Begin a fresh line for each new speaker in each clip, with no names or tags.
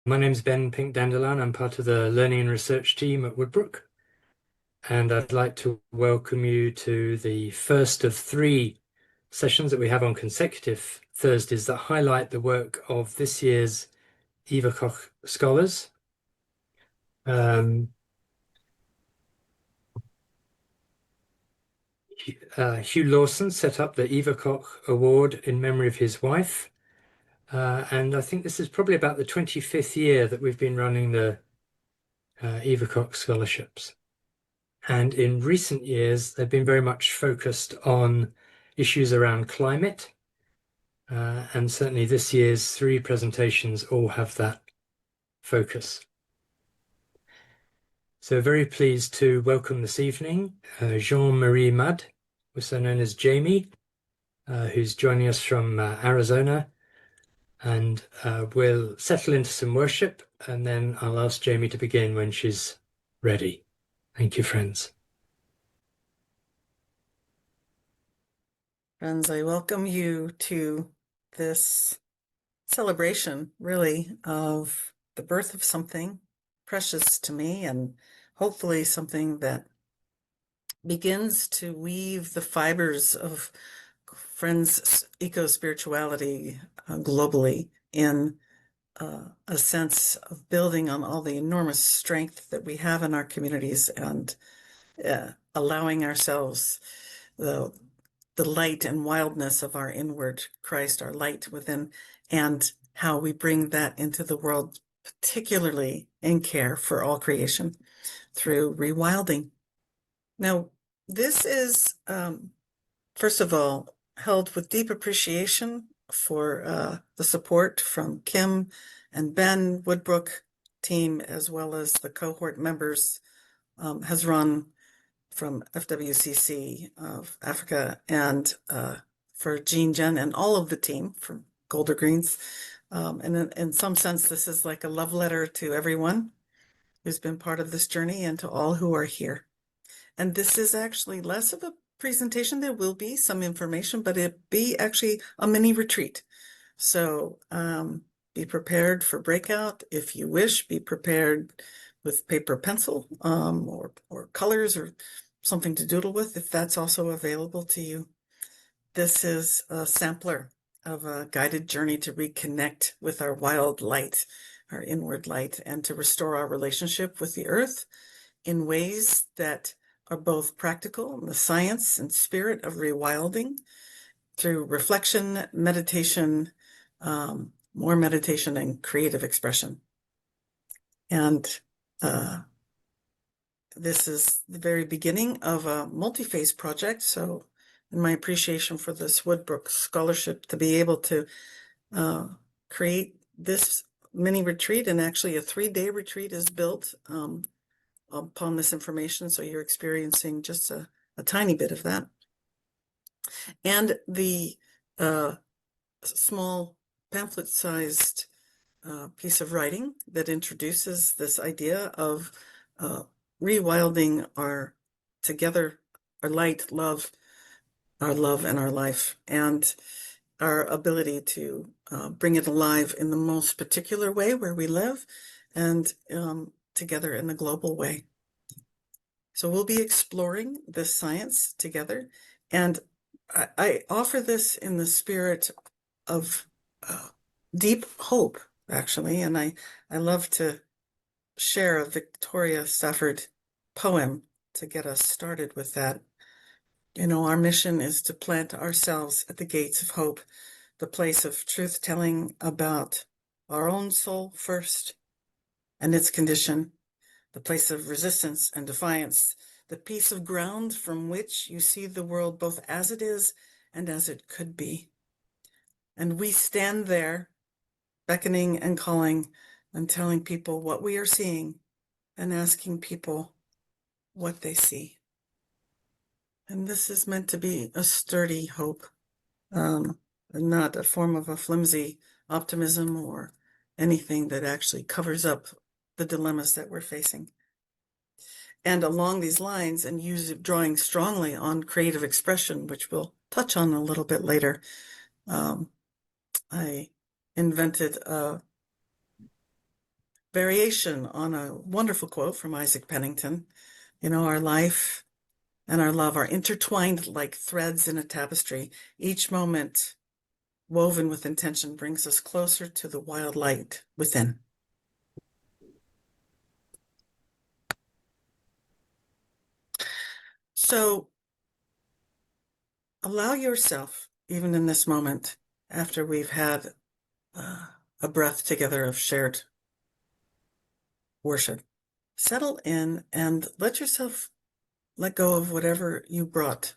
My name's Ben Pink Dandelion. I'm part of the learning and research team at Woodbrook, and I'd like to welcome you to the first of three sessions that we have on consecutive Thursdays that highlight the work of this year's Eva Koch Scholars. Hugh Lawson set up the Eva Koch Award in memory of his wife, and I think this is probably about the 25th year that we've been running the Eva Koch Scholarships. And in recent years, they've been very much focused on issues around climate. And certainly this year's three presentations all have that focus. So very pleased to welcome this evening Jeanne Marie Mudd, also known as Jamie, who's joining us from Arizona. And we'll settle into some worship, and then I'll ask Jamie to begin when she's ready. Thank you, friends.
Friends, I welcome you to this celebration, really, of the birth of something precious to me, and hopefully something that begins to weave the fibers of Friends' eco-spirituality globally in a sense of building on all the enormous strength that we have in our communities and allowing ourselves the light and wildness of our inward Christ, our light within, and how we bring that into the world, particularly in care for all creation through rewilding. Now, this is, first of all, held with deep appreciation for the support from Kim and Ben Woodbrook team, as well as the cohort members, has run from FWCC of Africa, and for Jean, Jen, and all of the team from Golder Greens. And in some sense, this is like a love letter to everyone who's been part of this journey and to all who are here. And this is actually less of a presentation. There will be some information, but it'll be actually a mini retreat. So be prepared for breakout. If you wish, be prepared with paper, pencil, or colors, or something to doodle with, if that's also available to you. This is a sampler of a guided journey to reconnect with our wild light, our inward light, and to restore our relationship with the earth in ways that are both practical, the science and spirit of rewilding, through reflection, meditation, more meditation, and creative expression. And this is the very beginning of a multi-phase project. So in my appreciation for this Woodbrook Scholarship, to be able to create this mini retreat, and actually a 3-day retreat is built upon this information. So you're experiencing just a tiny bit of that. And the small pamphlet-sized piece of writing that introduces this idea of rewilding our together, our light, love, our love and our life, and our ability to bring it alive in the most particular way where we live, and together in the global way. So we'll be exploring this science together, and I offer this in the spirit of deep hope, actually, and I love to share a Victoria Stafford poem to get us started with that. You know, our mission is to plant ourselves at the gates of hope, the place of truth-telling about our own soul first and its condition, the place of resistance and defiance, the piece of ground from which you see the world both as it is and as it could be. And we stand there, beckoning and calling and telling people what we are seeing, and asking people what they see. And this is meant to be a sturdy hope, not a form of a flimsy optimism or anything that actually covers up the dilemmas that we're facing. And along these lines, and drawing strongly on creative expression, which we'll touch on a little bit later, I invented a variation on a wonderful quote from Isaac Pennington. Our life and our love are intertwined like threads in a tapestry. Each moment, woven with intention, brings us closer to the wild light within. So allow yourself, even in this moment, after we've had a breath together of shared worship, settle in and let yourself let go of whatever you brought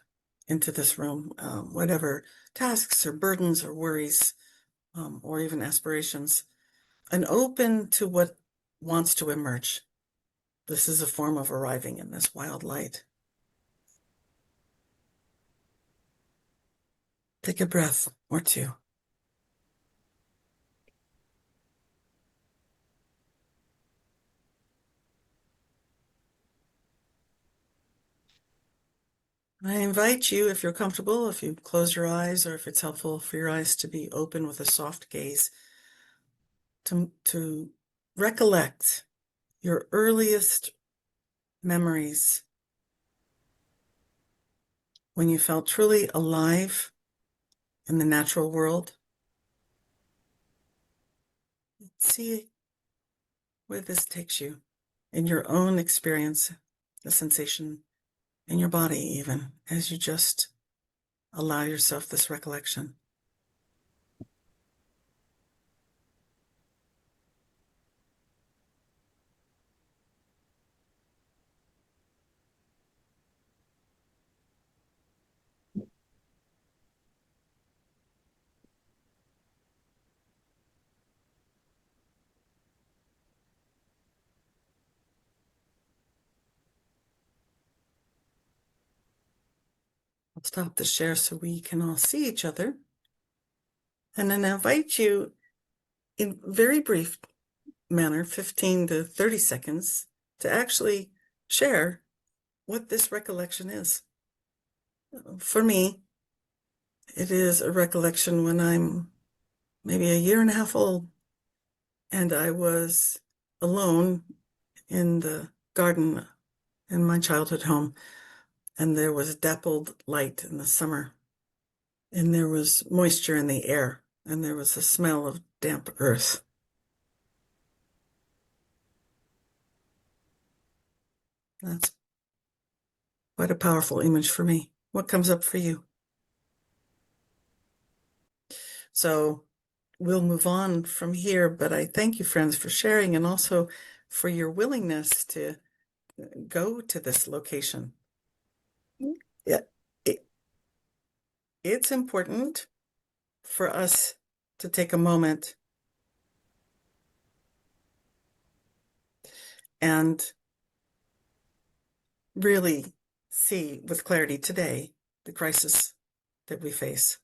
into this room, whatever tasks or burdens or worries, or even aspirations, and open to what wants to emerge. This is a form of arriving in this wild light. Take a breath or two. I invite you, if you're comfortable, if you close your eyes, or if it's helpful for your eyes to be open with a soft gaze, to recollect your earliest memories when you felt truly alive in the natural world. See where this takes you in your own experience, the sensation in your body, even as you just allow yourself this recollection. I'll stop the share so we can all see each other. And then I invite you in very brief manner, 15 to 30 seconds, to actually share what this recollection is. For me, it is a recollection when I'm maybe a year and a half old, and I was alone in the garden in my childhood home, and there was dappled light in the summer, and there was moisture in the air, and there was a smell of damp earth. That's quite a powerful image for me. What comes up for you? So we'll move on from here, but I thank you, friends, for sharing and also for your willingness to go to this location. Yeah, it's important for us to take a moment and really see with clarity today the crisis that we face,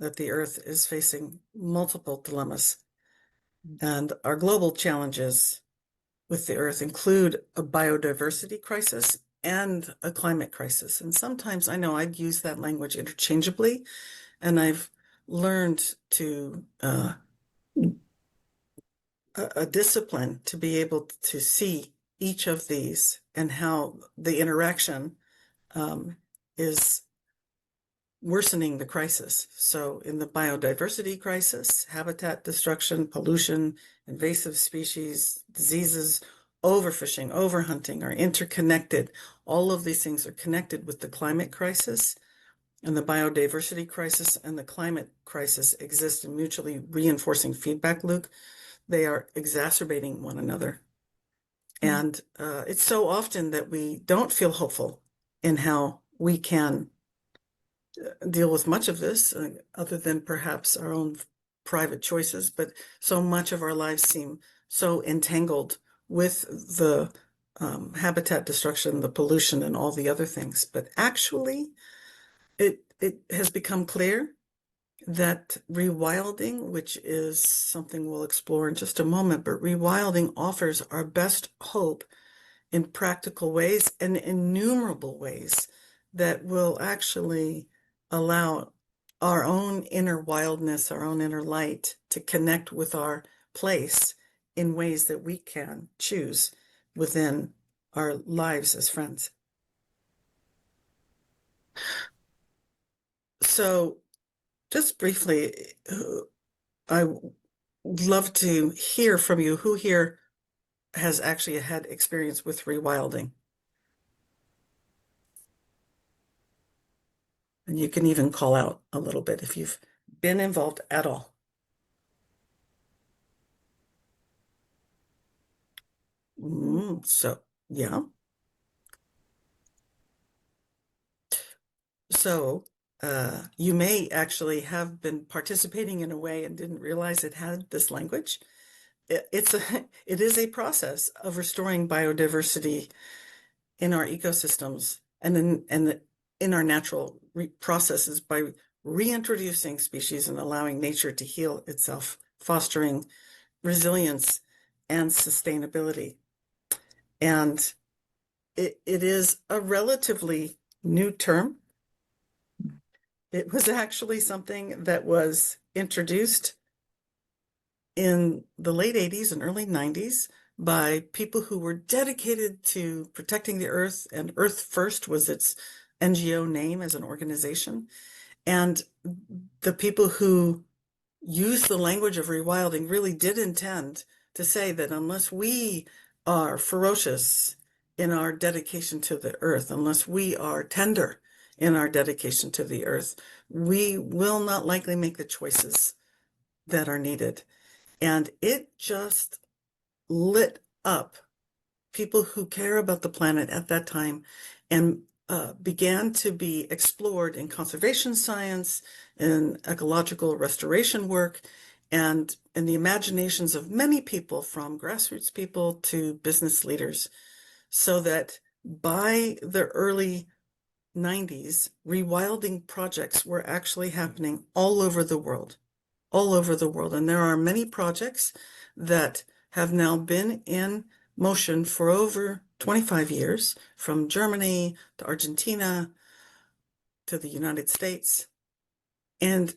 that the Earth is facing multiple dilemmas. And our global challenges with the Earth include a biodiversity crisis and a climate crisis. And sometimes I know I've used that language interchangeably, and I've learned to a discipline to be able to see each of these and how the interaction is worsening the crisis. So in the biodiversity crisis, habitat destruction, pollution, invasive species, diseases, overfishing, overhunting are interconnected. All of these things are connected with the climate crisis, and the biodiversity crisis and the climate crisis exist in mutually reinforcing feedback loop. They are exacerbating one another. And it's so often that we don't feel hopeful in how we can deal with much of this, other than perhaps our own private choices, but so much of our lives seem so entangled with the habitat destruction, the pollution, and all the other things. But actually, it has become clear that rewilding, which is something we'll explore in just a moment, but rewilding offers our best hope in practical ways and innumerable ways that will actually allow our own inner wildness, our own inner light to connect with our place in ways that we can choose within our lives as friends. So just briefly, I would love to hear from you. Who here has actually had experience with rewilding? And you can even call out a little bit if you've been involved at all. Yeah. So you may actually have been participating in a way and didn't realize it had this language. It is a process of restoring biodiversity in our ecosystems and in our natural processes by reintroducing species and allowing nature to heal itself, fostering resilience and sustainability. And it is a relatively new term. It was actually something that was introduced in the late 80s and early 90s by people who were dedicated to protecting the earth, and Earth First was its NGO name as an organization. And the people who used the language of rewilding really did intend to say that unless we are ferocious in our dedication to the earth, unless we are tender in our dedication to the earth, we will not likely make the choices that are needed. And it just lit up people who care about the planet at that time and began to be explored in conservation science, in ecological restoration work, and in the imaginations of many people, from grassroots people to business leaders, so that by the early 90s, rewilding projects were actually happening all over the world. And there are many projects that have now been in motion for over 25 years, from Germany to Argentina to the United States. And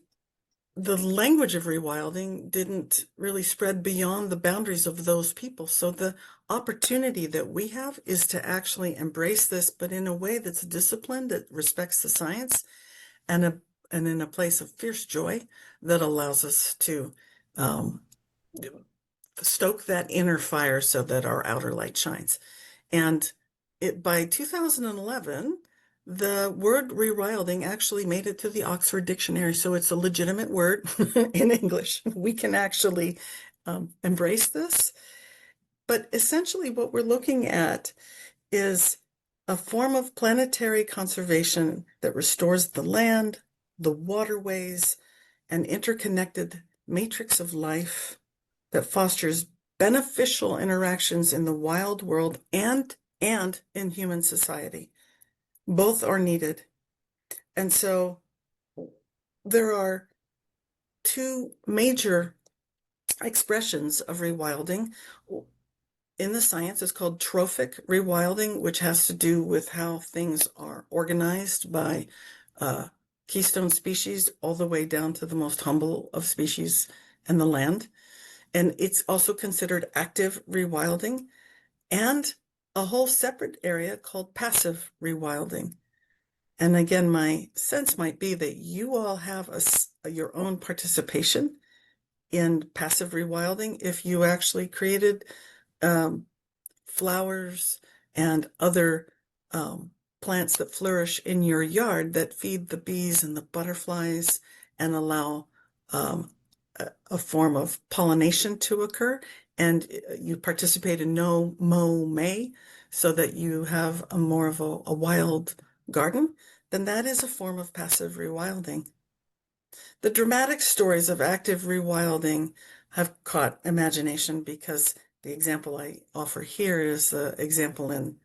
the language of rewilding didn't really spread beyond the boundaries of those people. So the opportunity that we have is to actually embrace this, but in a way that's disciplined, that respects the science, and in a place of fierce joy that allows us to stoke that inner fire so that our outer light shines. And by 2011, the word rewilding actually made it to the Oxford Dictionary, so it's a legitimate word in English. We can actually embrace this. But essentially, what we're looking at is a form of planetary conservation that restores the land, the waterways, an interconnected matrix of life that fosters beneficial interactions in the wild world and in human society. Both are needed. And so there are two major expressions of rewilding. In the science, it's called trophic rewilding, which has to do with how things are organized by keystone species all the way down to the most humble of species in the land. And it's also considered active rewilding, and a whole separate area called passive rewilding. And again, my sense might be that you all have your own participation in passive rewilding if you actually created flowers and other plants that flourish in your yard that feed the bees and the butterflies and allow a form of pollination to occur, and you participate in no mow may, so that you have more of a wild garden, then that is a form of passive rewilding. The dramatic stories of active rewilding have caught imagination because the example I offer here is the example in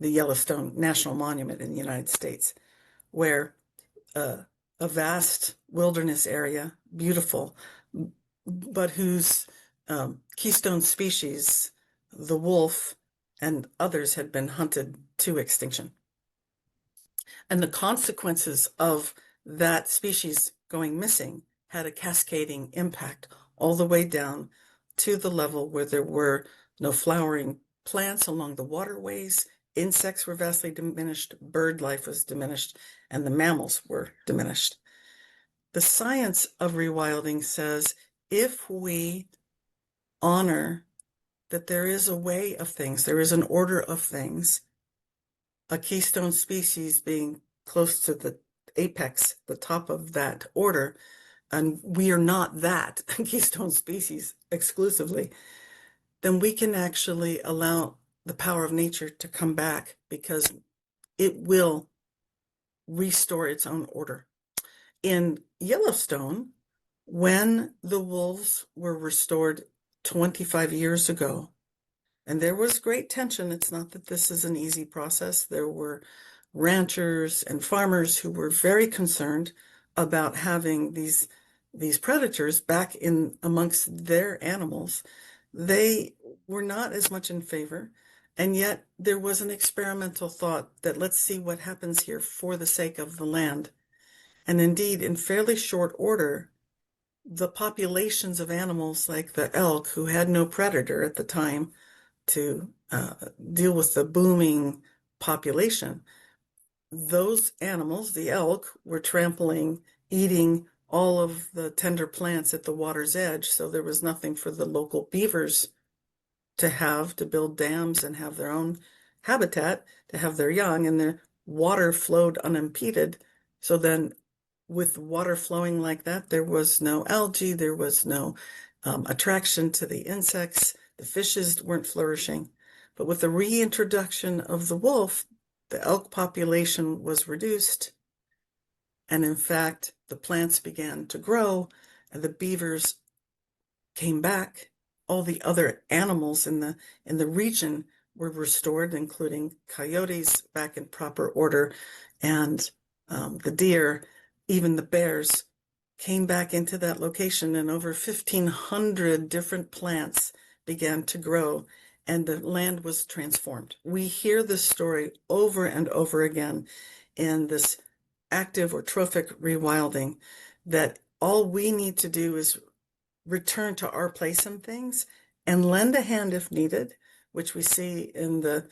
the Yellowstone National Monument in the United States, where a vast wilderness area, beautiful, but whose keystone species, the wolf and others, had been hunted to extinction. And the consequences of that species going missing had a cascading impact all the way down to the level where there were no flowering plants along the waterways, insects were vastly diminished, bird life was diminished, and the mammals were diminished. The science of rewilding says if we honor that there is a way of things, there is an order of things, a keystone species being close to the apex, the top of that order, and we are not that keystone species exclusively, then we can actually allow the power of nature to come back because it will restore its own order. In Yellowstone, when the wolves were restored 25 years ago, and there was great tension. It's not that this is an easy process. There were ranchers and farmers who were very concerned about having these predators back in amongst their animals. They were not as much in favor. And yet there was an experimental thought that let's see what happens here for the sake of the land. And indeed, in fairly short order, the populations of animals like the elk, who had no predator at the time to deal with the booming population, those animals, the elk, were trampling, eating all of the tender plants at the water's edge. So there was nothing for the local beavers to have to build dams and have their own habitat to have their young, and the water flowed unimpeded. So then with water flowing like that, there was no algae, there was no attraction to the insects, the fishes weren't flourishing. But with the reintroduction of the wolf, the elk population was reduced. And in fact, the plants began to grow and the beavers came back. All the other animals in the region were restored, including coyotes back in proper order, and the deer, even the bears, came back into that location, and over 1,500 different plants began to grow, and the land was transformed. We hear this story over and over again in this active or trophic rewilding, that all we need to do is return to our place in things and lend a hand if needed, which we see in the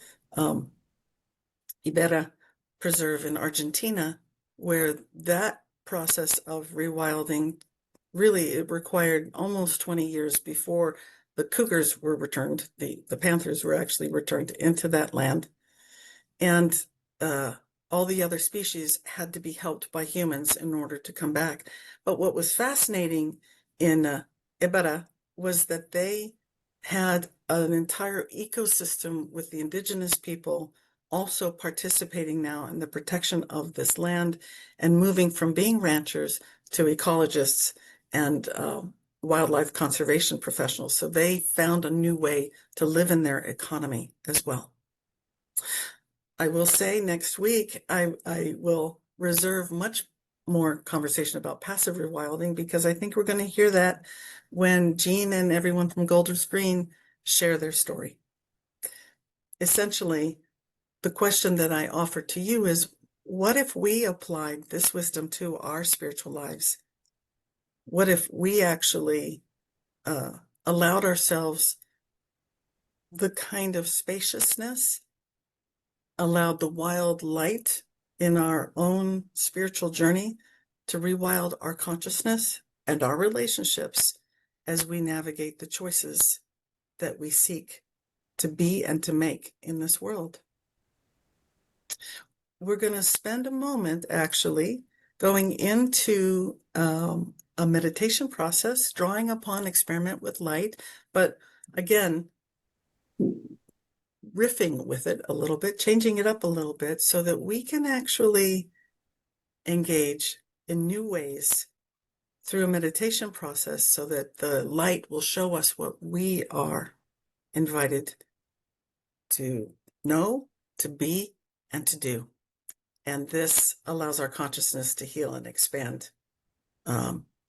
Iberra Preserve in Argentina, where that process of rewilding really it required almost 20 years before the cougars were returned. The panthers were actually returned into that land. And all the other species had to be helped by humans in order to come back. But what was fascinating in Iberra was that they had an entire ecosystem with the indigenous people also participating now in the protection of this land and moving from being ranchers to ecologists and wildlife conservation professionals. So they found a new way to live in their economy as well. I will say next week, I will reserve much more conversation about passive rewilding, because I think we're going to hear that when Jeanne and everyone from Golders Green share their story. Essentially, the question that I offer to you is, what if we applied this wisdom to our spiritual lives? What if we actually allowed ourselves the kind of spaciousness, allowed the wild light in our own spiritual journey to rewild our consciousness and our relationships as we navigate the choices that we seek to be and to make in this world? We're going to spend a moment actually going into a meditation process, drawing upon experiment with light, but again, riffing with it a little bit, changing it up a little bit so that we can actually engage in new ways through a meditation process so that the light will show us what we are invited to know, to be, and to do. And this allows our consciousness to heal and expand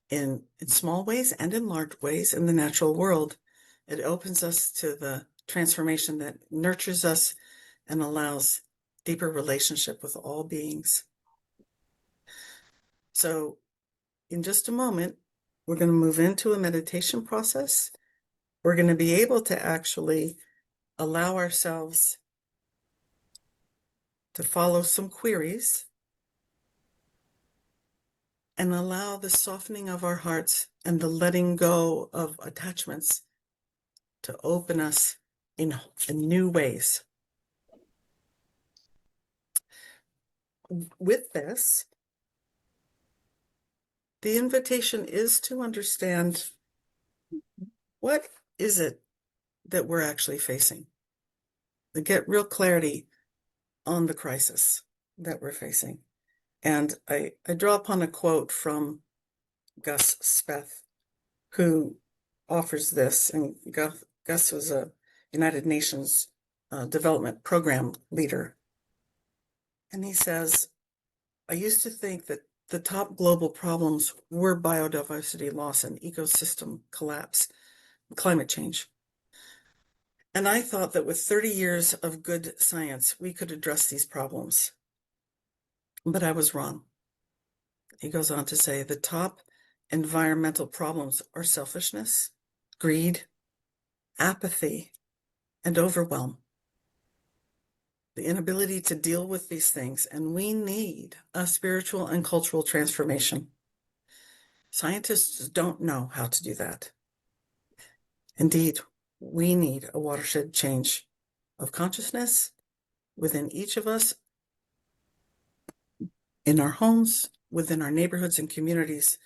in small ways and in large ways in the natural world. It opens us to the transformation that nurtures us and allows deeper relationship with all beings. So in just a moment, we're going to move into a meditation process. we're going to be able to actually allow ourselves to follow some queries and allow the softening of our hearts and the letting go of attachments to open us in new ways. With this, the invitation is to understand, what is it that we're actually facing? To get real clarity on the crisis that we're facing. And I draw upon a quote from Gus Speth, who offers this. And Gus was a United Nations development program leader. And he says, I used to think that the top global problems were biodiversity loss and ecosystem collapse, climate change. And I thought that with 30 years of good science, we could address these problems. But I was wrong. He goes on to say the top environmental problems are selfishness, greed, apathy, and overwhelm. The inability to deal with these things, and we need a spiritual and cultural transformation. Scientists don't know how to do that. Indeed, we need a watershed change of consciousness within each of us, in our homes, within our neighborhoods and communities,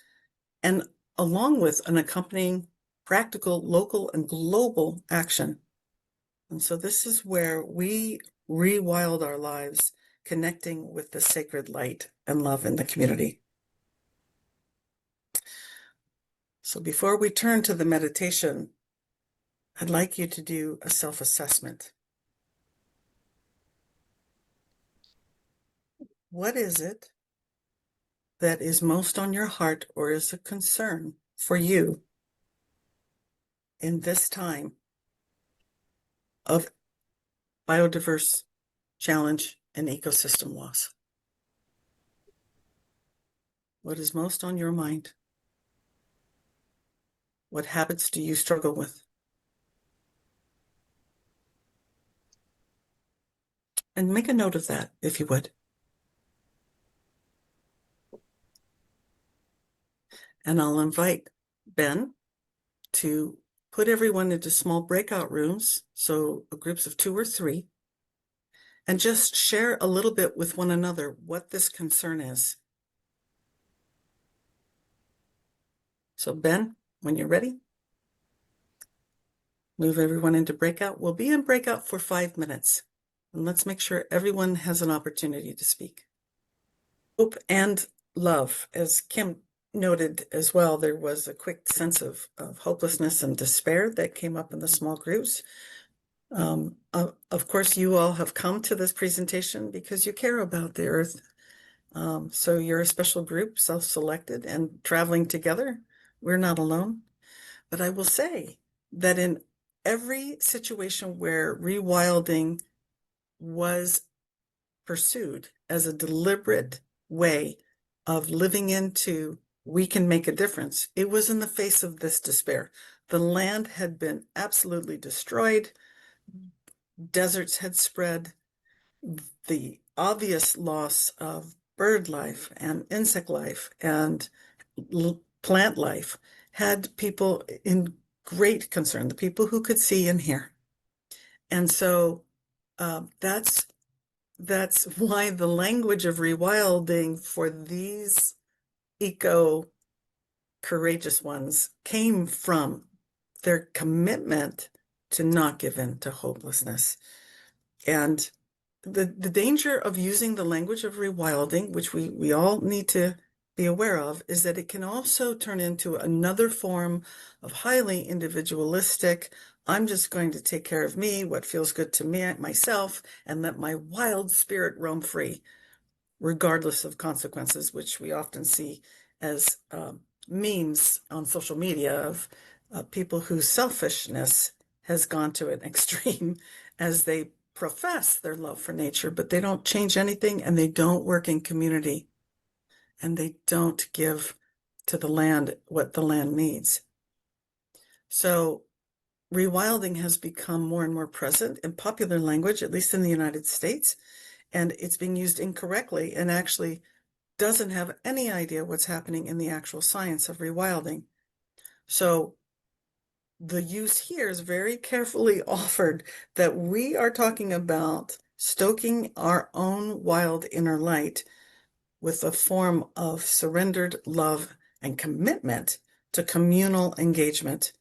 and along with an accompanying practical, local, and global action. And so this is where we rewild our lives, connecting with the sacred light and love in the community. So before we turn to the meditation, I'd like you to do a self-assessment. What is it that is most on your heart or is a concern for you in this time of biodiverse challenge and ecosystem loss? What is most on your mind? What habits do you struggle with? And make a note of that, if you would. And I'll invite Ben to put everyone into small breakout rooms, so groups of 2 or 3, and just share a little bit with one another what this concern is. So Ben, when you're ready, move everyone into breakout. We'll be in breakout for 5 minutes. And let's make sure everyone has an opportunity to speak. Hope and love. As Kim noted as well, there was a quick sense of hopelessness and despair that came up in the small groups. Of course, you all have come to this presentation because you care about the earth. So you're a special group, self-selected and traveling together. We're not alone. But I will say that in every situation where rewilding was pursued as a deliberate way of living into, we can make a difference, it was in the face of this despair. The land had been absolutely destroyed. Deserts had spread. The obvious loss of bird life and insect life and plant life had people in great concern, the people who could see and hear. And so that's why the language of rewilding for these eco-courageous ones came from their commitment to not give in to hopelessness. And the danger of using the language of rewilding, which we all need to be aware of, is that it can also turn into another form of highly individualistic, I'm just going to take care of me, what feels good to me, myself, and let my wild spirit roam free, regardless of consequences, which we often see as memes on social media of people whose selfishness has gone to an extreme as they profess their love for nature, but they don't change anything, and they don't work in community, and they don't give to the land what the land needs. So rewilding has become more and more present in popular language, at least in the United States, and it's being used incorrectly and actually doesn't have any idea what's happening in the actual science of rewilding. So the use here is very carefully offered that we are talking about stoking our own wild inner light with a form of surrendered love and commitment to communal engagement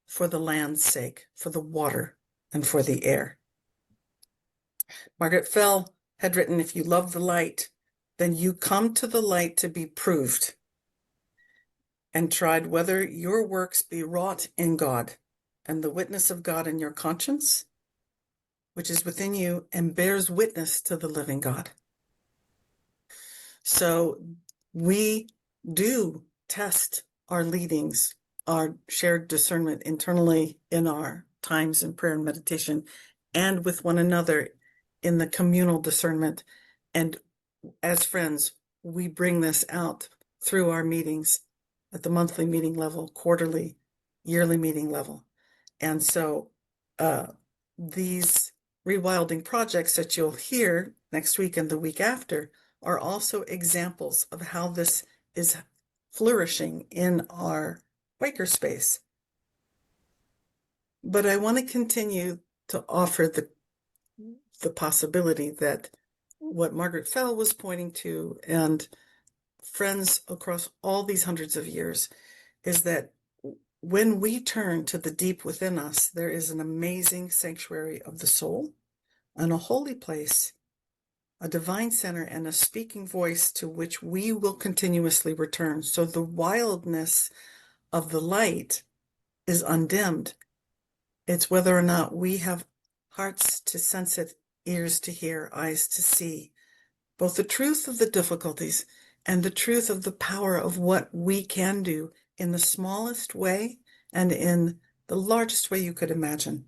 for the land's sake, for the water, and for the air. Margaret Fell had written, if you love the light, then you come to the light to be proved, and tried whether your works be wrought in God, and the witness of God in your conscience, which is within you, and bears witness to the living God. So we do test our leadings, our shared discernment internally in our times in prayer and meditation, and with one another in the communal discernment. And as friends, we bring this out through our meetings at the monthly meeting level, quarterly, yearly meeting level. And so these rewilding projects that you'll hear next week and the week after are also examples of how this is flourishing in our Quaker space. But I want to continue to offer the possibility that what Margaret Fell was pointing to, and friends across all these hundreds of years, is that when we turn to the deep within us, there is an amazing sanctuary of the soul and a holy place, a divine center, and a speaking voice to which we will continuously return. So the wildness of the light is undimmed. It's whether or not we have hearts to sense it, ears to hear, eyes to see, both the truth of the difficulties and the truth of the power of what we can do in the smallest way and in the largest way you could imagine.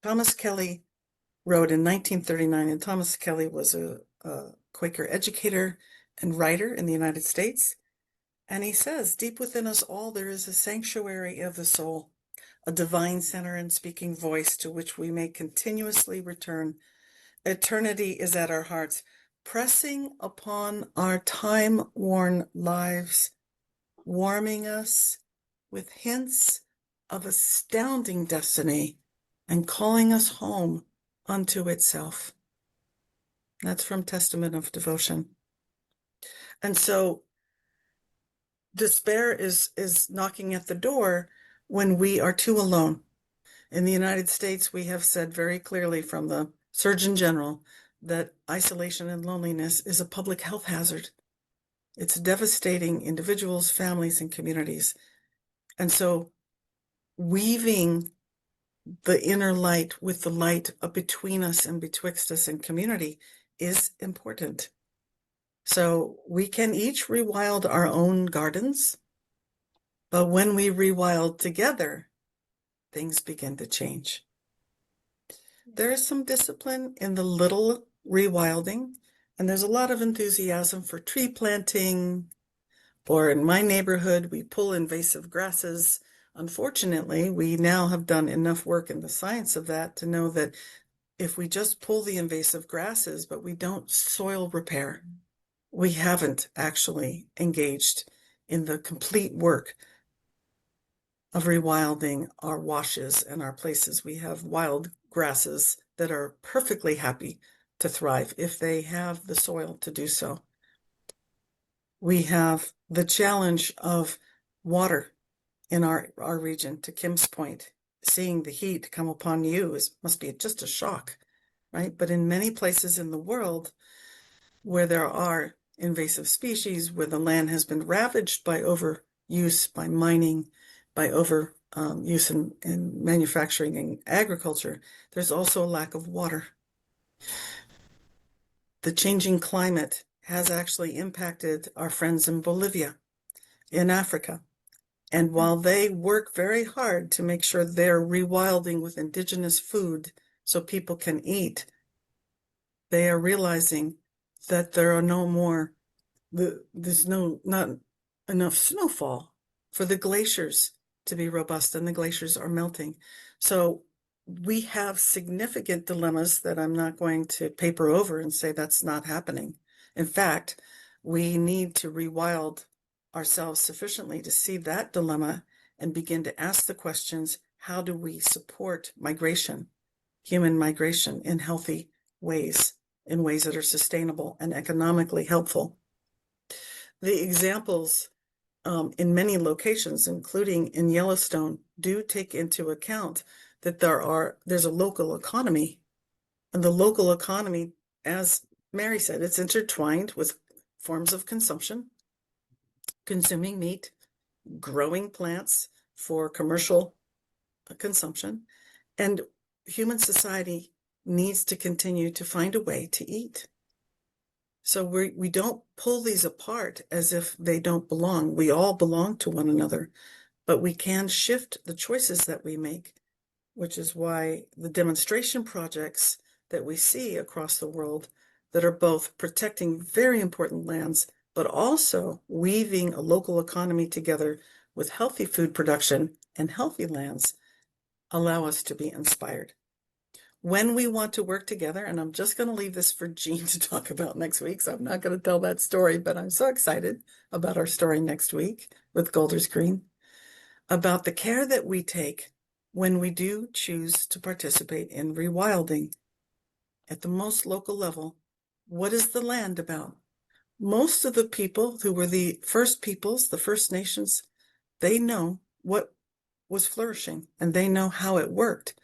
Thomas Kelly wrote in 1939, and Thomas Kelly was a Quaker educator and writer in the United States. And he says, deep within us all, there is a sanctuary of the soul, a divine center and speaking voice to which we may continuously return. Eternity is at our hearts, pressing upon our time-worn lives, warming us with hints of astounding destiny and calling us home unto itself. That's from Testament of Devotion. And so despair is knocking at the door when we are too alone. In the United States, we have said very clearly from the Surgeon General that isolation and loneliness is a public health hazard. It's devastating individuals, families, and communities. And so weaving the inner light with the light between us and betwixt us and community is important. So we can each rewild our own gardens, but when we rewild together, things begin to change. There is some discipline in the little rewilding, and there's a lot of enthusiasm for tree planting, or in my neighborhood, we pull invasive grasses. Unfortunately, we now have done enough work in the science of that to know that if we just pull the invasive grasses, but we don't soil repair, we haven't actually engaged in the complete work of rewilding our washes and our places. We have wild grasses that are perfectly happy to thrive if they have the soil to do so. We have the challenge of water in our region, to Kim's point. Seeing the heat come upon you must be just a shock, right? But in many places in the world where there are invasive species, where the land has been ravaged by overuse, by mining, by overuse in manufacturing and agriculture, there's also a lack of water. The changing climate has actually impacted our friends in Bolivia, in Africa. And while they work very hard to make sure they're rewilding with indigenous food so people can eat, they are realizing that there's not enough snowfall for the glaciers to be robust, and the glaciers are melting. So we have significant dilemmas that I'm not going to paper over and say that's not happening. In fact, we need to rewild ourselves sufficiently to see that dilemma and begin to ask the questions, how do we support migration, human migration, in healthy ways, in ways that are sustainable and economically helpful? The examples in many locations, including in Yellowstone, do take into account that there's a local economy. And the local economy, as Mary said, it's intertwined with forms of consumption, consuming meat, growing plants for commercial consumption, and human society needs to continue to find a way to eat. So we don't pull these apart as if they don't belong. We all belong to one another, but we can shift the choices that we make, which is why the demonstration projects that we see across the world that are both protecting very important lands, but also weaving a local economy together with healthy food production and healthy lands allow us to be inspired. When we want to work together, and I'm just going to leave this for Jeanne to talk about next week, so I'm not going to tell that story, but I'm so excited about our story next week with Golders Green, about the care that we take when we do choose to participate in rewilding. At the most local level, what is the land about? Most of the people who were the first peoples, the First Nations, they know what was flourishing and they know how it worked.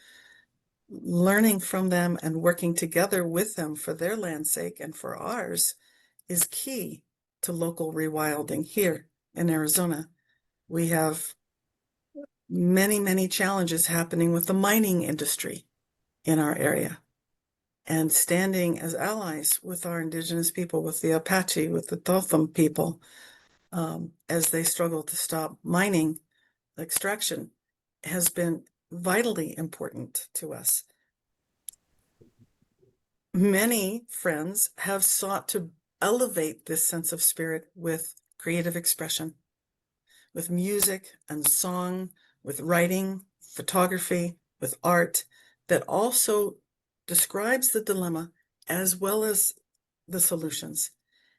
Learning from them and working together with them for their land's sake and for ours is key to local rewilding here in Arizona. We have many, many challenges happening with the mining industry in our area, and standing as allies with our indigenous people, with the Apache, with the Totham people, as they struggle to stop mining extraction, has been vitally important to us. Many friends have sought to elevate this sense of spirit with creative expression, with music and song, with writing, photography, with art, that also describes the dilemma as well as the solutions.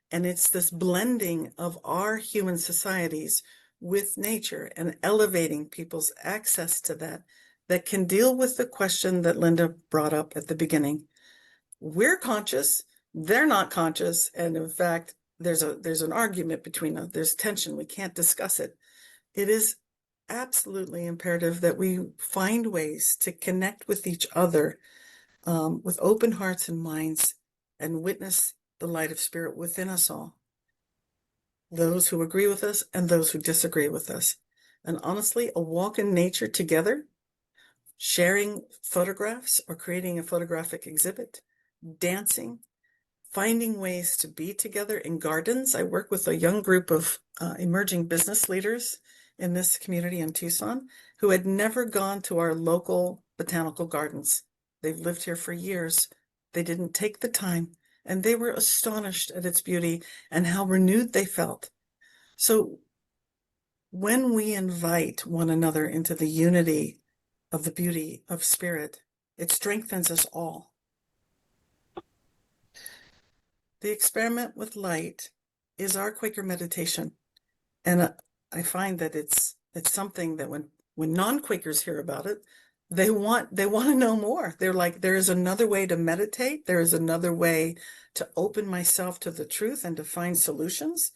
And it's this blending of our human societies with nature and elevating people's access to that that can deal with the question that Linda brought up at the beginning. We're conscious, they're not conscious, and in fact, there's an argument between them. There's tension. We can't discuss it. It is absolutely imperative that we find ways to connect with each other with open hearts and minds and witness the light of spirit within us all, those who agree with us and those who disagree with us. And honestly, a walk in nature together, sharing photographs or creating a photographic exhibit, dancing, finding ways to be together in gardens. I work with a young group of emerging business leaders in this community in Tucson who had never gone to our local botanical gardens. They've lived here for years. They didn't take the time, and they were astonished at its beauty and how renewed they felt. So when we invite one another into the unity of the beauty of spirit, it strengthens us all. The experiment with light is our Quaker meditation. And I find that it's something that when non-Quakers hear about it, they want to know more. They're like, there is another way to meditate. There is another way to open myself to the truth and to find solutions.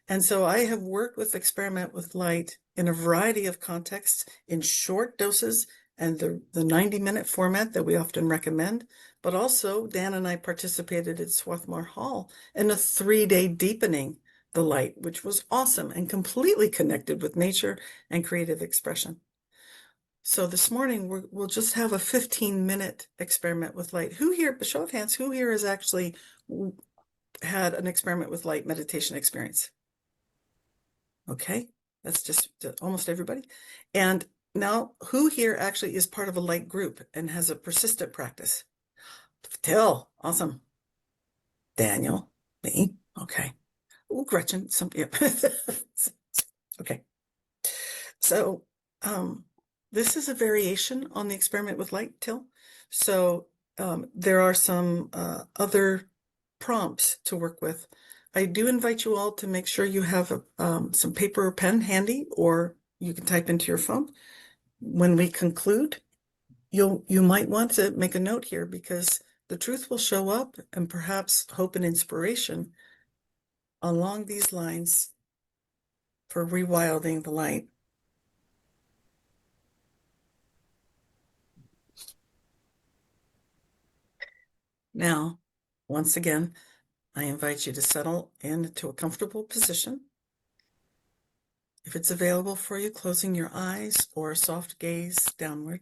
And so I have worked with Experiment with Light in a variety of contexts, in short doses and the 90-minute format that we often recommend. But also, Dan and I participated at Swarthmore Hall in a 3-day deepening the light, which was awesome and completely connected with nature and creative expression. So this morning, we'll just have a 15-minute experiment with light. Who here, show of hands, who here has actually had an experiment with light meditation experience? Okay, that's just almost everybody. And now, who here actually is part of a light group and has a persistent practice? Till, awesome. Daniel, me, okay. Oh, Gretchen, some, yeah. Okay. So this is a variation on the experiment with light till. So there are some other prompts to work with. I do invite you all to make sure you have some paper or pen handy, or you can type into your phone. When we conclude, you might want to make a note here, because the truth will show up, and perhaps hope and inspiration along these lines for rewilding the light. Now, once again, I invite you to settle into a comfortable position. If it's available for you, closing your eyes or a soft gaze downward.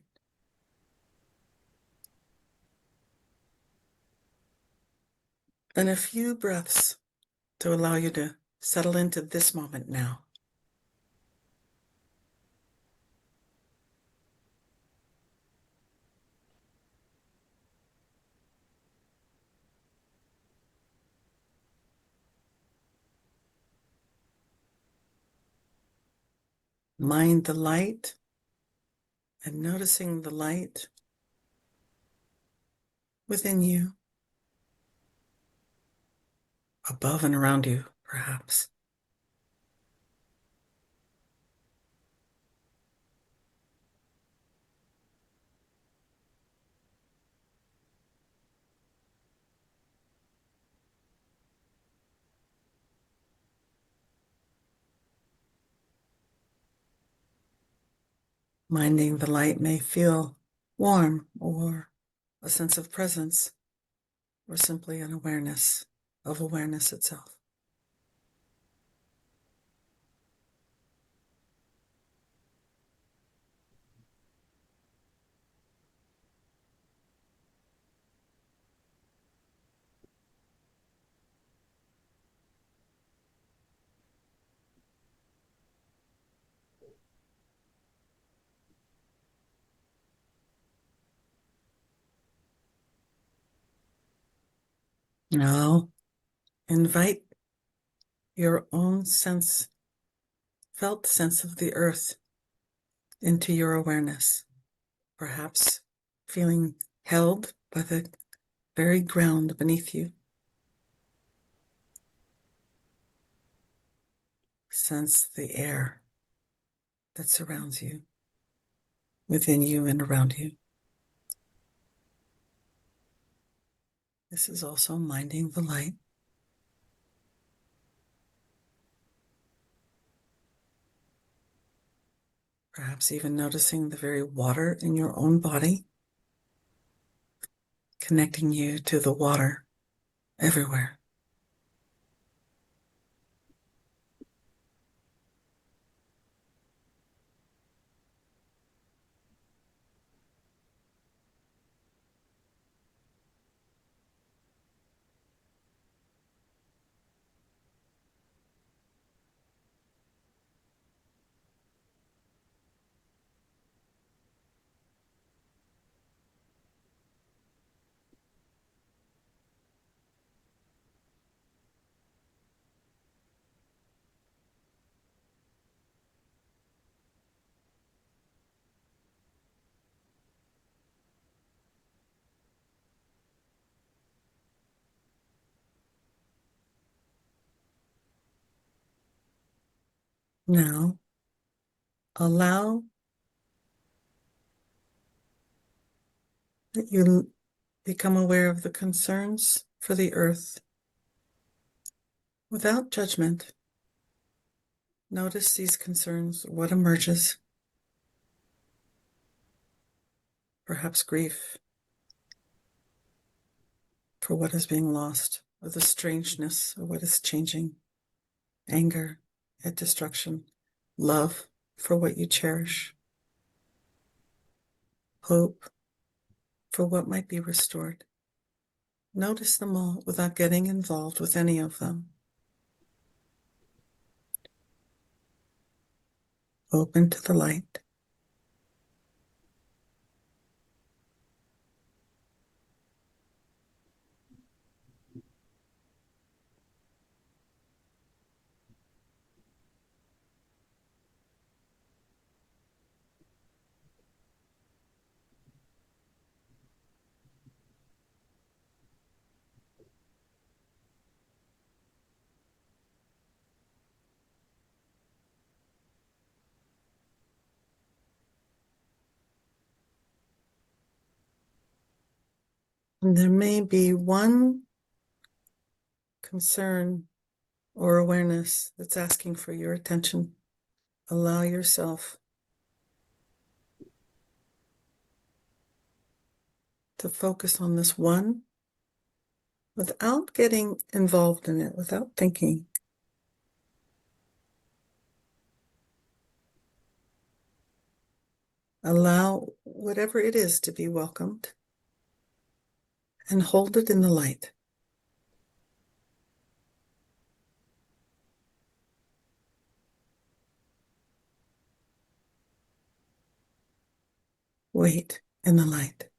Then a few breaths to allow you to settle into this moment now. Mind the light and noticing the light within you, above and around you, perhaps. Minding the light may feel warm, or a sense of presence, or simply an awareness of awareness itself. Now, invite your own felt sense of the earth into your awareness, perhaps feeling held by the very ground beneath you. Sense the air that surrounds you, within you and around you. This is also minding the light. Perhaps even noticing the very water in your own body, connecting you to the water everywhere. Now, allow that you become aware of the concerns for the earth without judgment. Notice these concerns, what emerges. Perhaps grief for what is being lost, or the strangeness of what is changing, anger at destruction, love for what you cherish, hope for what might be restored. Notice them all without getting involved with any of them. Open to the light. And there may be one concern or awareness that's asking for your attention. Allow yourself to focus on this one without getting involved in it, without thinking. Allow whatever it is to be welcomed and hold it in the light. Wait in the light.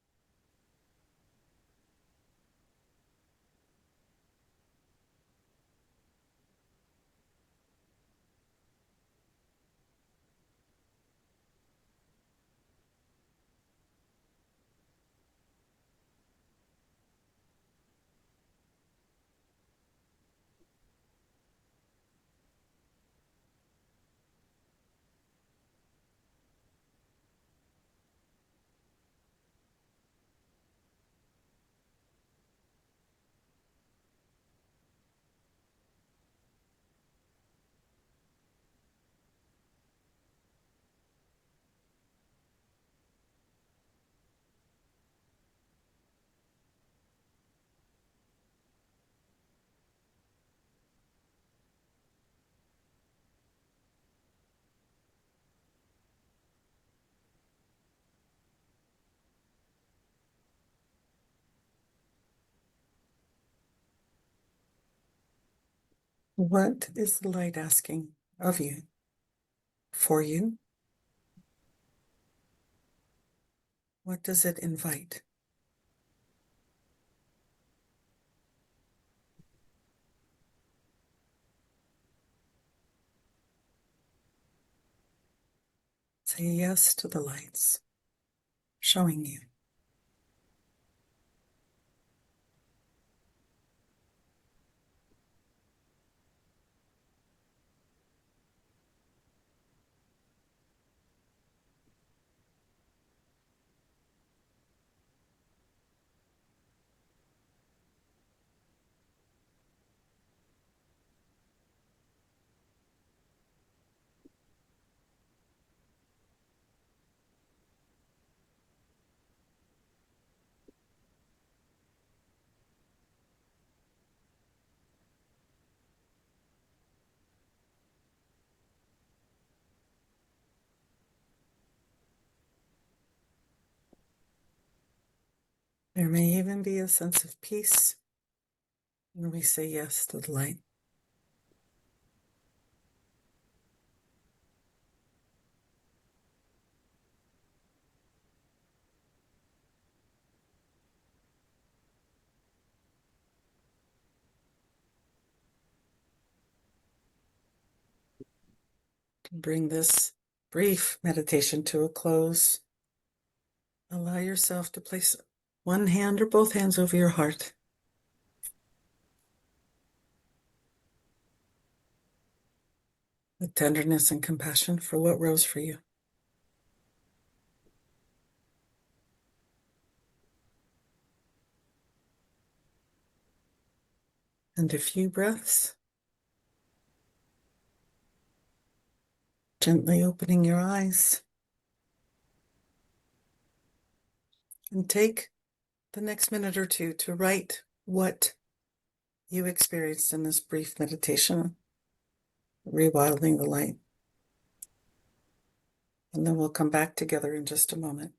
What is the light asking of you, for you? What does it invite? Say yes to the lights showing you. There may even be a sense of peace when we say yes to the light. To bring this brief meditation to a close, allow yourself to place one hand or both hands over your heart. With tenderness and compassion for what rose for you. And a few breaths, gently opening your eyes. And take the next minute or two to write what you experienced in this brief meditation, rewilding the light. And then we'll come back together in just a moment.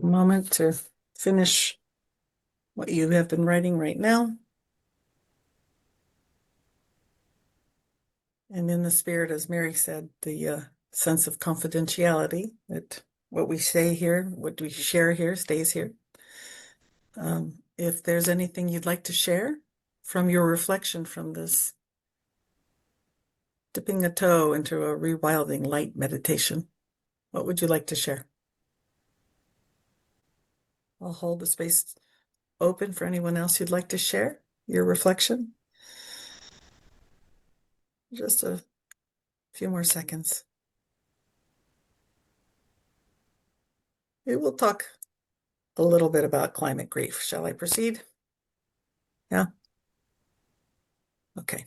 a moment to finish what you have been writing right now. And in the spirit, as Mary said, the sense of confidentiality, that what we say here, what we share here stays here. If there's anything you'd like to share from your reflection from this dipping a toe into a rewilding light meditation, what would you like to share? I'll hold the space open for anyone else who'd like to share your reflection. Just a few more seconds. We will talk a little bit about climate grief. Shall I proceed? Yeah? Okay.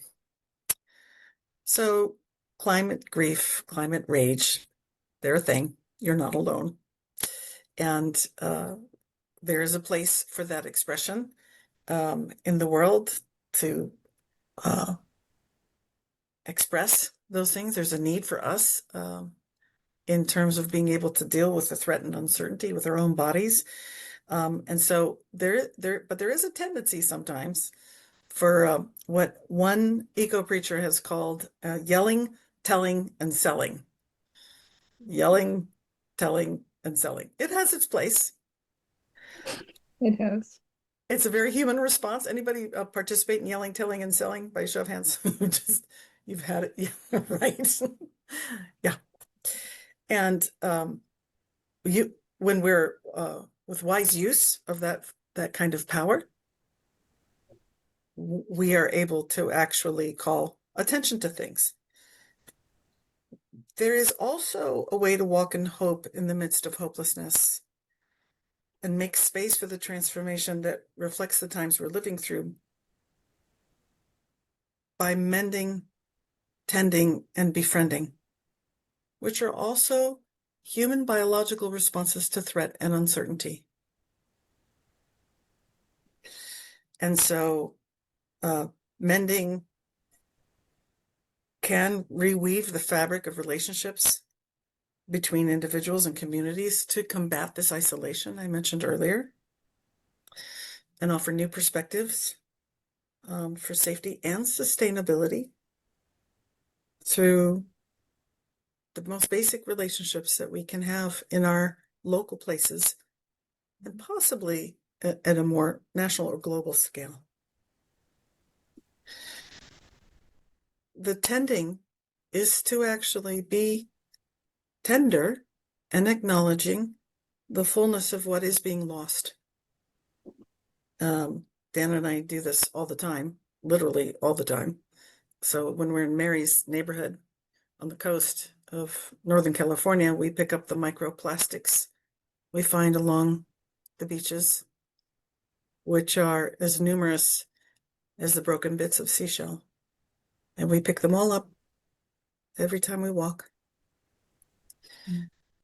So climate grief, climate rage, they're a thing. You're not alone. And there is a place for that expression in the world to express those things. There's a need for us in terms of being able to deal with the threat and uncertainty with our own bodies. And so but there is a tendency sometimes for what one eco preacher has called yelling, telling, and selling. Yelling, telling, and selling. It has its place.
It has.
It's a very human response. Anybody participate in yelling, telling, and selling by show of hands? Just, you've had it, yeah, right? Yeah. And when we're with wise use of that kind of power, we are able to actually call attention to things. There is also a way to walk in hope in the midst of hopelessness and make space for the transformation that reflects the times we're living through by mending, tending, and befriending, which are also human biological responses to threat and uncertainty. And so mending can reweave the fabric of relationships between individuals and communities to combat this isolation I mentioned earlier, and offer new perspectives for safety and sustainability through the most basic relationships that we can have in our local places, and possibly at a more national or global scale. The tending is to actually be tender and acknowledging the fullness of what is being lost. Dan and I do this all the time, literally all the time. So when we're in Mary's neighborhood on the coast of Northern California, we pick up the microplastics we find along the beaches, which are as numerous as the broken bits of seashell. And we pick them all up every time we walk.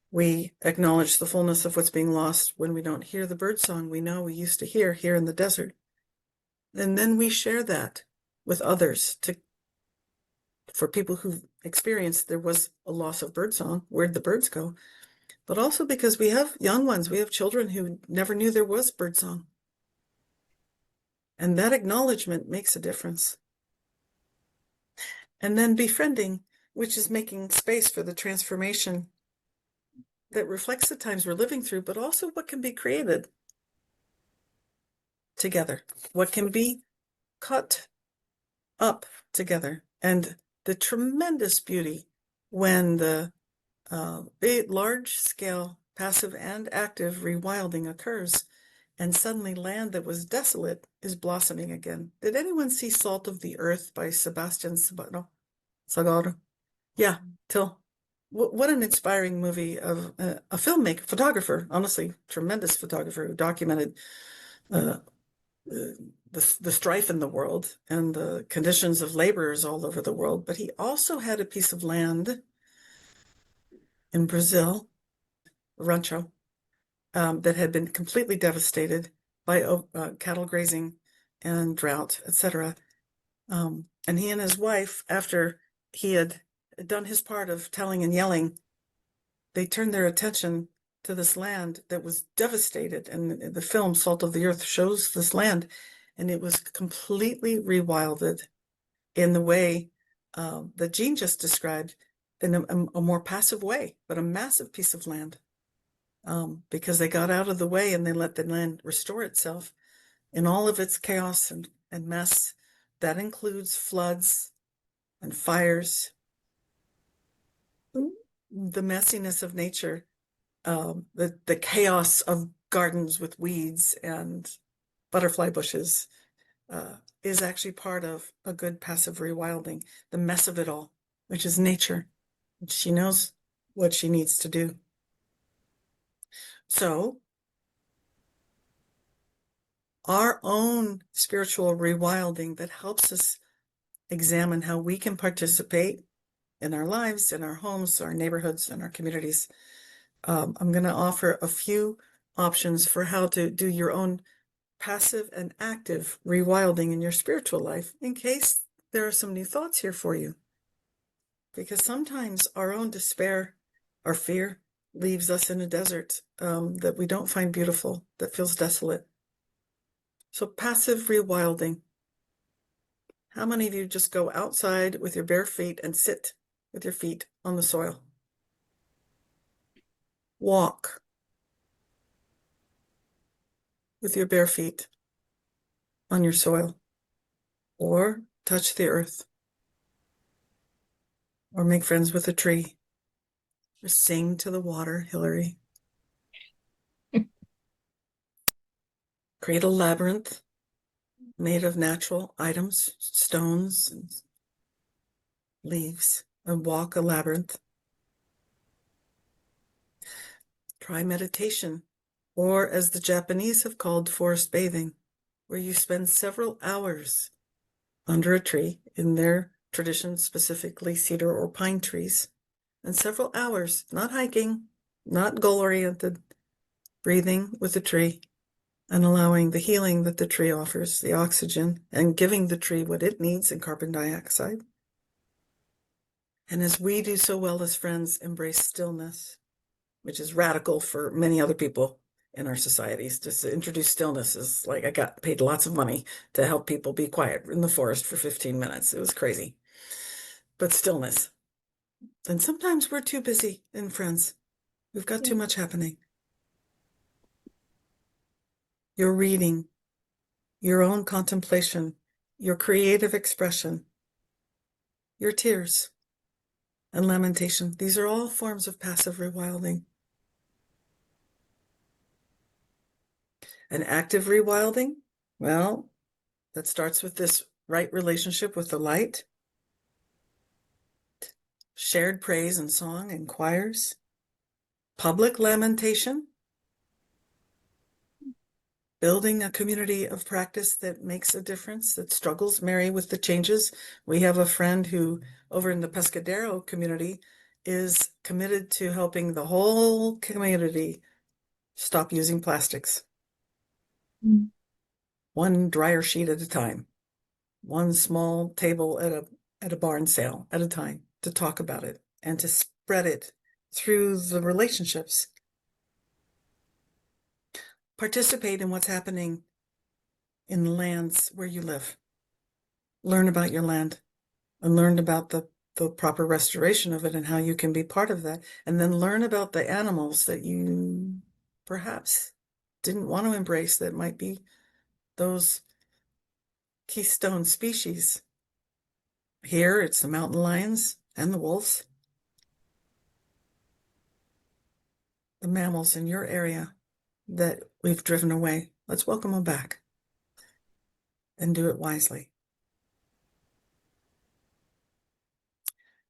We acknowledge the fullness of what's being lost when we don't hear the birdsong we know we used to hear here in the desert. And then we share that with others for people who've experienced there was a loss of birdsong. Where'd the birds go? But also because we have young ones, we have children who never knew there was birdsong. And that acknowledgement makes a difference. And then befriending, which is making space for the transformation that reflects the times we're living through, but also what can be created together, what can be cut up together, and the tremendous beauty when the large-scale passive and active rewilding occurs, and suddenly land that was desolate is blossoming again. Did anyone see Salt of the Earth by Sebastian Sagaro? Yeah, Till. What an inspiring movie of a filmmaker, photographer, honestly, tremendous photographer who documented the strife in the world and the conditions of laborers all over the world. But he also had a piece of land in Brazil, rancho, that had been completely devastated by cattle grazing and drought, etc. And he and his wife, after he had done his part of telling and yelling, they turned their attention to this land that was devastated. And the film Salt of the Earth shows this land, and it was completely rewilded in the way that Jeanne just described, in a more passive way, but a massive piece of land. Because they got out of the way and they let the land restore itself in all of its chaos and mess. That includes floods and fires, the messiness of nature, the chaos of gardens with weeds and butterfly bushes, is actually part of a good passive rewilding, the mess of it all, which is nature. She knows what she needs to do. So our own spiritual rewilding that helps us examine how we can participate in our lives, in our homes, our neighborhoods, and our communities. I'm going to offer a few options for how to do your own passive and active rewilding in your spiritual life, in case there are some new thoughts here for you. Because sometimes our own despair or fear leaves us in a desert that we don't find beautiful, that feels desolate. So passive rewilding. How many of you just go outside with your bare feet and sit with your feet on the soil? Walk with your bare feet on your soil, or touch the earth, or make friends with a tree, or sing to the water, Hillary. Create a labyrinth made of natural items, stones and leaves, and walk a labyrinth. Try meditation, or as the Japanese have called forest bathing, where you spend several hours under a tree, in their tradition specifically cedar or pine trees, and several hours, not hiking, not goal-oriented, breathing with the tree and allowing the healing that the tree offers, the oxygen, and giving the tree what it needs in carbon dioxide. And as we do so well as friends, embrace stillness, which is radical for many other people in our societies. Just to introduce stillness is like, I got paid lots of money to help people be quiet in the forest for 15 minutes. It was crazy. But stillness. And sometimes we're too busy in friends. We've got too much happening. Your reading, your own contemplation, your creative expression, your tears and lamentation. These are all forms of passive rewilding. An active rewilding, well, that starts with this right relationship with the light, shared praise and song and choirs, public lamentation, building a community of practice that makes a difference, that struggles, Mary, with the changes. We have a friend who, over in the Pescadero community, is committed to helping the whole community stop using plastics.
Mm.
One dryer sheet at a time, one small table at a barn sale at a time, to talk about it and to spread it through the relationships. Participate in what's happening in the lands where you live. Learn about your land and learn about the proper restoration of it and how you can be part of that. And then learn about the animals that you perhaps didn't want to embrace, that might be those keystone species. Here, it's the mountain lions and the wolves. The mammals in your area that we've driven away. Let's welcome them back and do it wisely.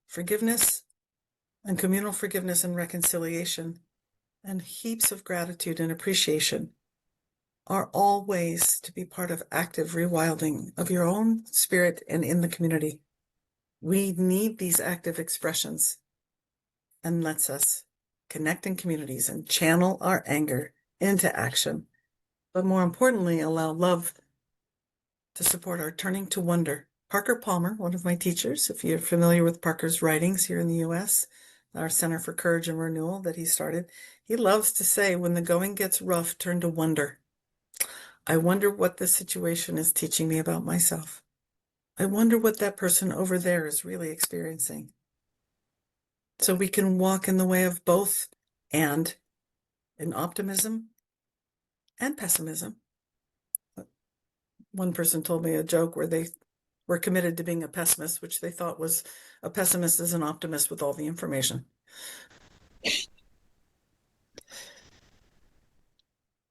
Forgiveness and communal forgiveness and reconciliation and heaps of gratitude and appreciation are all ways to be part of active rewilding of your own spirit and in the community. We need these active expressions, and lets us connect in communities and channel our anger into action. But more importantly, allow love to support our turning to wonder. Parker Palmer, one of my teachers, if you're familiar with Parker's writings here in the US, our Center for Courage and Renewal that he started, he loves to say, when the going gets rough, turn to wonder. I wonder what this situation is teaching me about myself. I wonder what that person over there is really experiencing. So we can walk in the way of both, and in optimism and pessimism. One person told me a joke where they were committed to being a pessimist, which they thought was a pessimist is an optimist with all the information.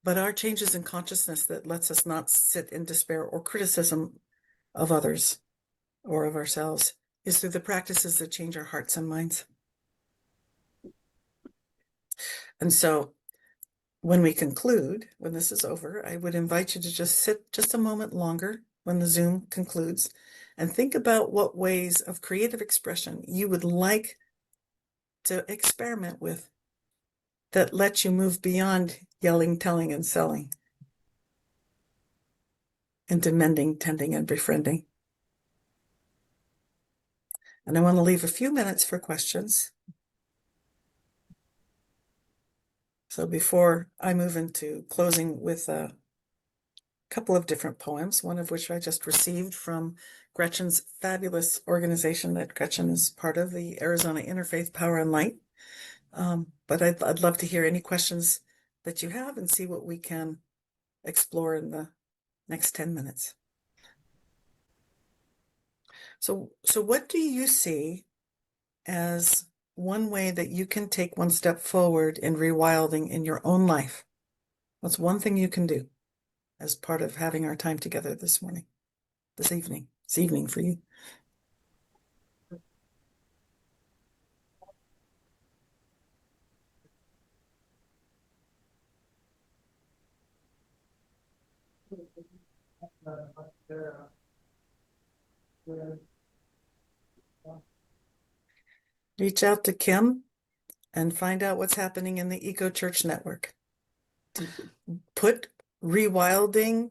But our changes in consciousness that lets us not sit in despair or criticism of others or of ourselves is through the practices that change our hearts and minds. And so when we conclude, when this is over, I would invite you to just sit just a moment longer when the Zoom concludes and think about what ways of creative expression you would like to experiment with that let you move beyond yelling, telling, and selling into mending, tending, and befriending. And I want to leave a few minutes for questions. So before I move into closing with a couple of different poems, one of which I just received from Gretchen's fabulous organization that Gretchen is part of, the Arizona Interfaith Power and Light. But I'd love to hear any questions that you have and see what we can explore in the next 10 minutes. So what do you see as one way that you can take one step forward in rewilding in your own life? What's one thing you can do as part of having our time together this evening? It's evening for you. Reach out to Kim and find out what's happening in the Eco Church Network. Put rewilding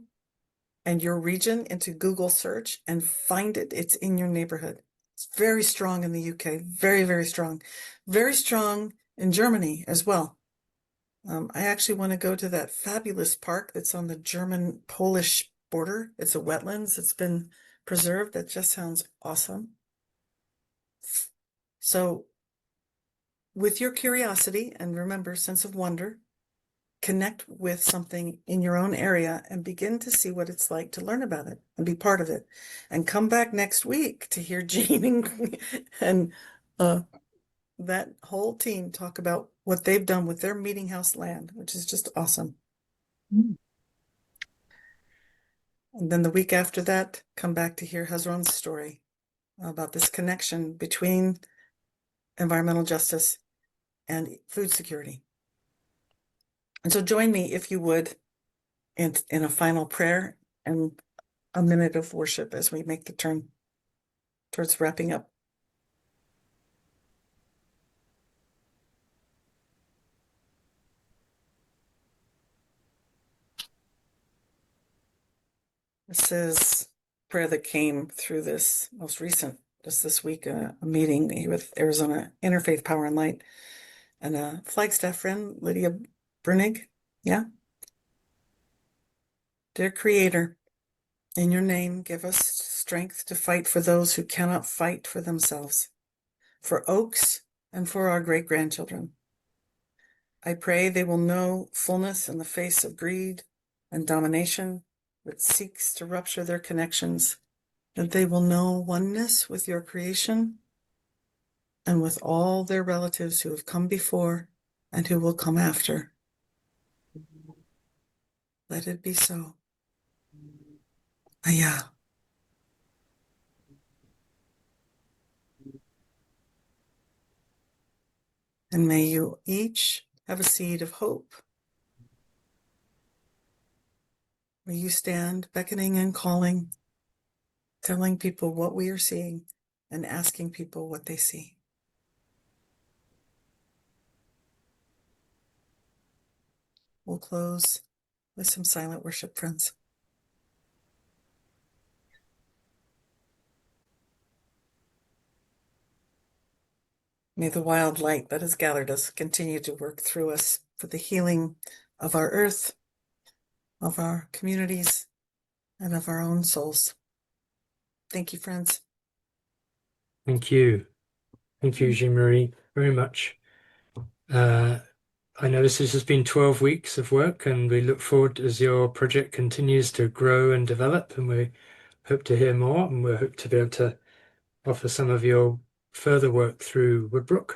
and your region into Google search and find it. It's in your neighborhood. It's very strong in the UK, very, very strong. Very strong in Germany as well. I actually want to go to that fabulous park that's on the German-Polish border. It's a wetlands. It's been preserved. That just sounds awesome. So with your curiosity, and remember, sense of wonder, connect with something in your own area and begin to see what it's like to learn about it and be part of it. And come back next week to hear Jeanne and that whole team talk about what they've done with their meeting house land, which is just awesome.
Mm.
And then the week after that, come back to hear Hazron's story about this connection between environmental justice and food security. And so join me, if you would, in a final prayer and a minute of worship as we make the turn towards wrapping up. This is prayer that came through this most recent, just this week, a meeting with Arizona Interfaith Power and Light and a Flagstaff friend, Lydia Brunig. Yeah. Dear Creator, in your name, give us strength to fight for those who cannot fight for themselves, for oaks and for our great-grandchildren. I pray they will know fullness in the face of greed and domination that seeks to rupture their connections, that they will know oneness with your creation and with all their relatives who have come before and who will come after. Let it be so. Ayah. And may you each have a seed of hope. May you stand beckoning and calling, telling people what we are seeing and asking people what they see. We'll close with some silent worship, friends. May the wild light that has gathered us continue to work through us for the healing of our earth, of our communities, and of our own souls. Thank you, friends.
Thank you. Thank you, Jeanne Marie, very much. I know this has been 12 weeks of work, and we look forward as your project continues to grow and develop, and we hope to hear more, and we hope to be able to offer some of your further work through Woodbrook.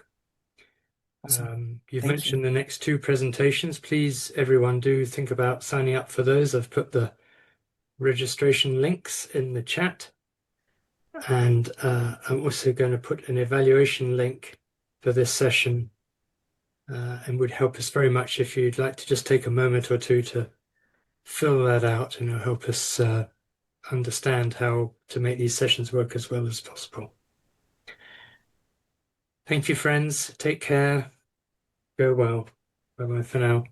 Awesome.
You've
Thank
mentioned
you.
the next two presentations. Please, everyone, do think about signing up for those. I've put the registration links in the chat. And I'm also going to put an evaluation link for this session, and would help us very much if you'd like to just take a moment or two to fill that out, and it'll help us understand how to make these sessions work as well as possible. Thank you, friends. Take care. Go well. Bye-bye for now.